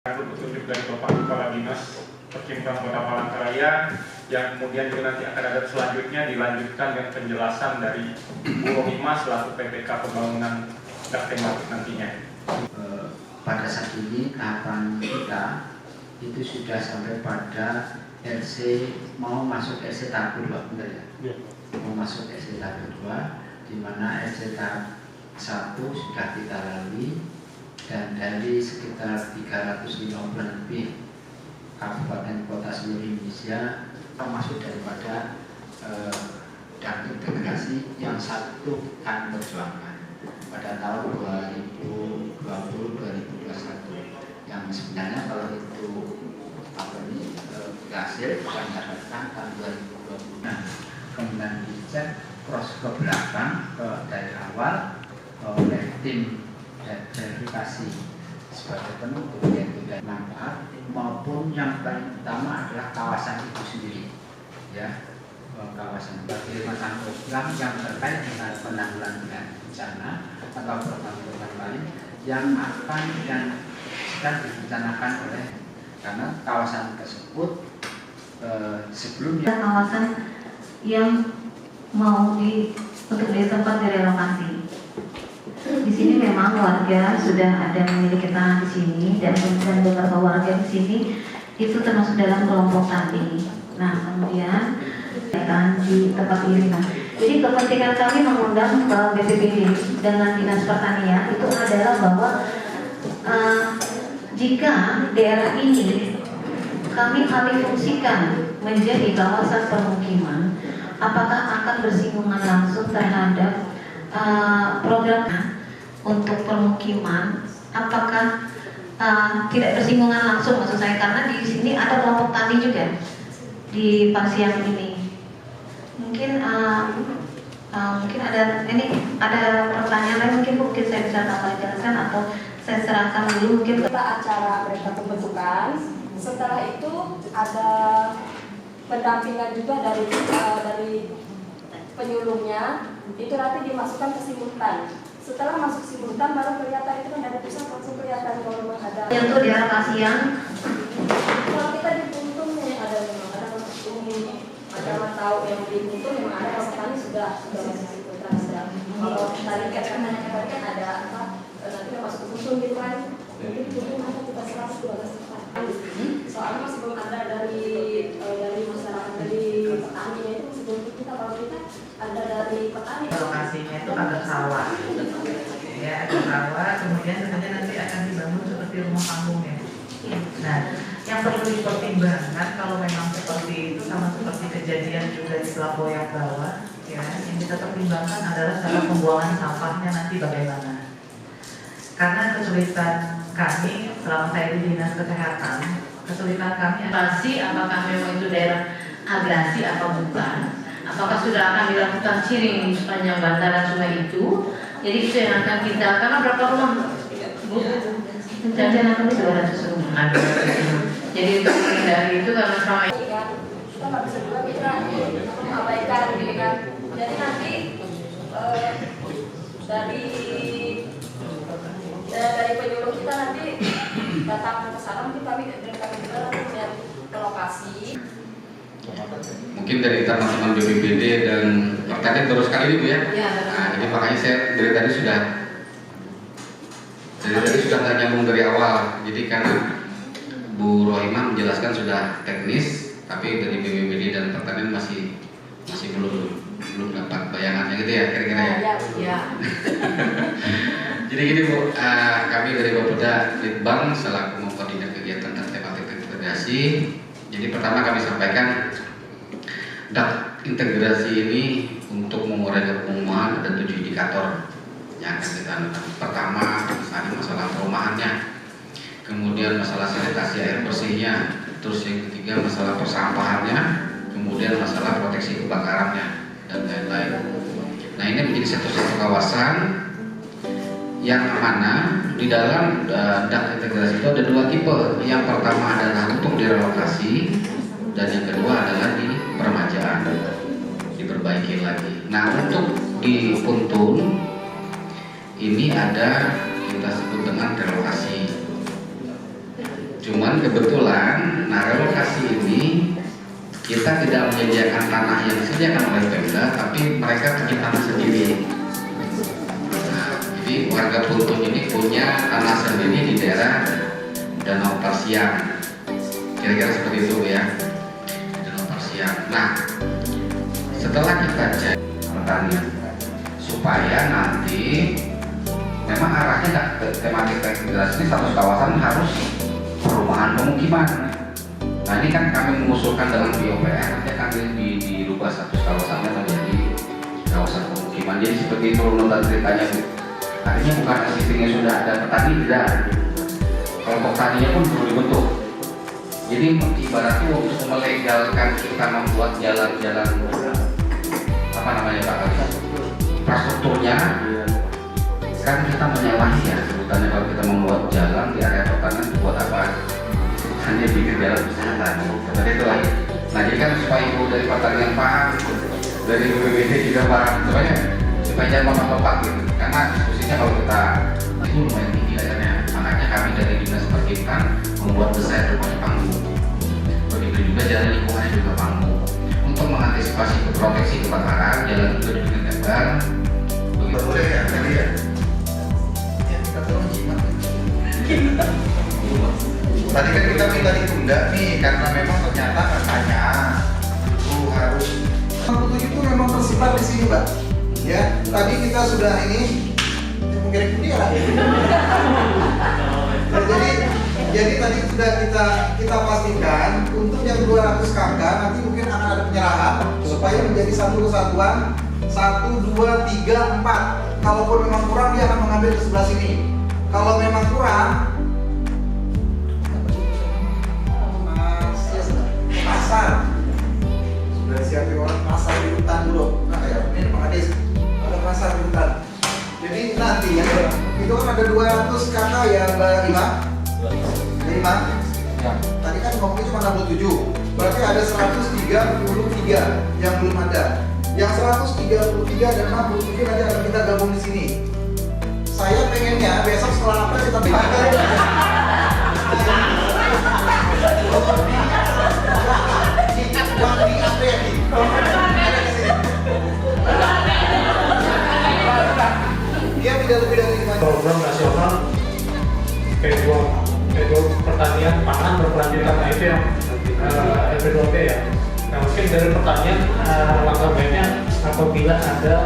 petunjuk dari Bapak Kepala Dinas Perkimunan Kota Palangkaraya, yang kemudian juga nanti akan ada selanjutnya dilanjutkan dengan penjelasan dari Bu Rohimah selaku PPK Pembangunan dak tematik nantinya. Pada saat ini tahapan kita itu sudah sampai pada RC, mau masuk RC tahap 2, benar ya? Ya. Mau masuk RC tahap 2, di mana RC tahap 1 sudah kita lalui, dan dari sekitar 350 lebih kabupaten kota seluruh Indonesia termasuk daripada dan integrasi yang satu kami perjuangkan pada tahun 2020-2021, yang sebenarnya kalau itu berhasil akan dapatkan tahun 2020. Nah, kemudian dicek cross ke belakang dari awal oleh tim verifikasi sebagai penutup, yaitu dari manfaat maupun yang paling utama adalah kawasan itu sendiri, ya, kawasan bagaimana program yang terkait dengan penanggulangan bencana atau program-program lain yang akan dan sedang direncanakan oleh, karena kawasan tersebut sebelumnya kawasan yang mau untuk di tempat direlokasi. Di sini memang warga sudah ada memiliki tanah di sini, dan kemudian beberapa warga di sini itu termasuk dalam kelompok tani. Nah, kemudian di tempat ini. Nah, jadi kepentingan kami mengundang BPBD dengan Dinas Pertanian itu adalah bahwa jika daerah ini kami alih fungsikan menjadi kawasan permukiman, apakah akan bersinggungan langsung terhadap program untuk permukiman, apakah tidak bersinggungan langsung, maksud saya, karena di sini ada kelompok tani juga di Pasiang ini. Mungkin mungkin ada pertanyaan lain, mungkin saya bisa tambah jelaskan atau saya serahkan dulu mungkin kita acara perintah pembentukan. Setelah itu ada pendampingan juga dari penyuluhnya, itu nanti dimasukkan ke simultan. Setelah masuk simultan baru kelihatan, itu kan dari pusat langsung kelihatan kalau memang ada. Yang itu di Pasiang. Kalau kita di Buntung nih ada tahu yang di Buntung memang ada, kalau petani sudah masuk simultan. Kalau kita lihat kan ada apa, nanti kita masuk ke Buntung gitu kan. Mungkin di Buntung ada kita 112 tempat. Soalnya masih belum ada dari masyarakat, dari petaninya itu masih belum kita, kalau kita ada dari petani. Lokasinya itu agak sawah, ya, agak sawah. Kemudian nanti akan dibangun seperti rumah panggung ya. Nah, yang perlu dipertimbangkan kalau memang seperti itu, sama seperti kejadian juga di Pelabuhan bawah, ya, yang kita pertimbangkan adalah cara pembuangan sampahnya nanti bagaimana. Karena kesulitan kami selama saya di Dinas Kesehatan, kesulitan kami pasti apakah memang itu daerah agrasi apa bukan, apakah sudah akan dilakukan clearing sepanjang bantaran sungai itu. Jadi itu yang akan kita, karena berapa rumah Bu? Rencana kami 200 rumah. Jadi untuk menghindari itu, karena selama ini kita nggak bisa juga kita mengabaikan gitu kan. Jadi nanti dari penyuluh kita nanti datang ke sana, mungkin kami juga melihat ke lokasi. Mungkin dari teman-teman BPBD dan Pertanian baru sekali ini Bu ya. Nah, jadi makanya saya dari tadi sudah nggak nyambung dari awal. Jadi karena Bu Rohimah menjelaskan sudah teknis, tapi dari BPBD dan Pertanian masih belum dapat bayangannya gitu ya, kira-kira ya. Ya. Jadi gini Bu, kami dari Bapeda Litbang selaku mengkoordinir kegiatan dan tematik integrasi. Jadi pertama kami sampaikan dak integrasi ini untuk mengurai kekumuhan ada 7 indikator yang akan kita lakukan. Pertama, misalnya masalah perumahannya, kemudian masalah sanitasi air bersihnya, terus yang ketiga masalah persampahannya, kemudian masalah proteksi kebakarannya dan lain-lain. Nah, ini menjadi satu kawasan yang mana di dalam dak integrasi itu ada 2 tipe. Yang pertama adalah untuk direlokasi, dan yang kedua adalah di permajaan, diperbaiki lagi. Nah, untuk di Puntun ini ada kita sebut dengan relokasi. Cuman kebetulan, nah relokasi ini kita tidak menyediakan tanah yang disediakan oleh Pemda, tapi mereka punya tanah sendiri. Nah, jadi warga Puntung ini punya tanah sendiri di daerah Danau Parsiang. Kira-kira seperti itu ya, Danau Parsiang. Nah, setelah kita cek pertanian, supaya nanti memang arahnya nggak ke tematik integrasi ini, satu kawasan harus perumahan pemukiman. Nah ini kan kami mengusulkan dalam PUPR, nanti akan dirubah satu kawasannya menjadi kawasan pemukiman. Jadi seperti itu runtutan ceritanya Bu. Artinya bukan existingnya sudah ada petani, tidak. Kelompok taninya pun perlu dibentuk. Jadi ibaratnya untuk melegalkan kita membuat jalan-jalan apa namanya Pak, infrastrukturnya kan kita menyewahi ya sebutannya. Kalau kita membuat jalan di area pertanian buat apa? Hanya bikin jalan wisata seperti itulah. Nah jadi kan supaya ibu dari pertanian paham, dari BPBD juga paham, supaya jangan lompat-lompat gitu. Karena diskusinya kalau kita itu lumayan tinggi akhirnya. Makanya kami dari Dinas Perkitan membuat desain rumah panggung. Begitu juga jalan lingkungannya juga panggung. Untuk mengantisipasi proteksi kebakaran, jalan juga dibikin lebar. Boleh ya, tadi ya. Kita tolong jimat. Tadi kan kita minta ditunda nih karena memang ternyata katanya itu harus 47 itu memang tersebar di sini, Pak. Ya, tadi kita sudah ini mengirim dia lah. Jadi tadi sudah kita pastikan untuk yang 200 kakak nanti mungkin akan ada penyerahan supaya menjadi satu kesatuan 1, 2, 3, 4. Kalaupun memang kurang dia akan mengambil ke sebelah sini. Kalau memang kurang pasar sudah siapin orang pasar di hutan dulu. Nah ya ini Pak Ades ada pasar di hutan. Jadi nanti ya itu kan ada 200 kakak ya Mbak Ima. Ya. Tadi kan ngomongnya cuma 67. Berarti ada 133 yang belum ada. Yang 133 dan 67 nanti akan kita gabung di sini. Saya pengennya besok setelah apa kita dia tidak lebih dari 5 program nasional P2 pertanian pangan berkelanjutan. Nah itu yang P2P ya. Nah mungkin dari pertanian langkah baiknya apabila ada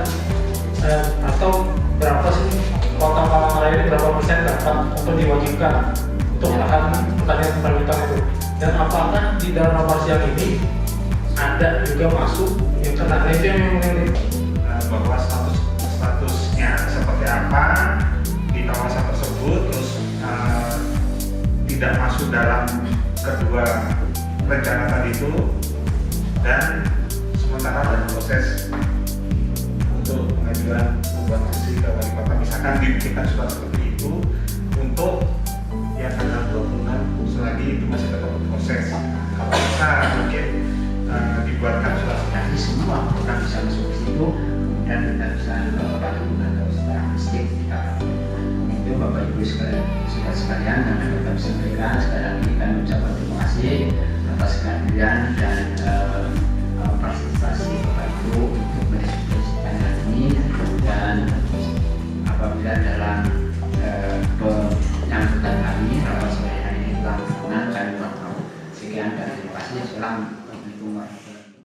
atau berapa sih kota Palangkaraya ini berapa persen dapat untuk diwajibkan untuk lahan pertanian berkelanjutan itu, dan apakah di Danau Parsiang ini ada juga masuk yang kena. Itu yang bahwa statusnya seperti apa di kawasan tersebut, terus tidak masuk dalam kedua rencana tadi itu, dan sementara dalam proses untuk pengajuan perubahan fungsi ke wali kota, misalkan diberikan surat seperti itu untuk yang tanggal 26 selagi itu masih tetap proses. Kalau bisa mungkin dibuatkan surat Nanti semua program bisa masuk ke situ dan kita bisa melakukan statistik itu Bapak Ibu sekalian dan kita bisa berikan sekali lagi kami ucapkan terima kasih atas kehadiran dan partisipasi Bapak Ibu untuk mendiskusikan hal ini. Dan apabila dalam penyambutan kami rapat sore hari ini telah berkenan, kami mohon sekian dan terima kasih. Salam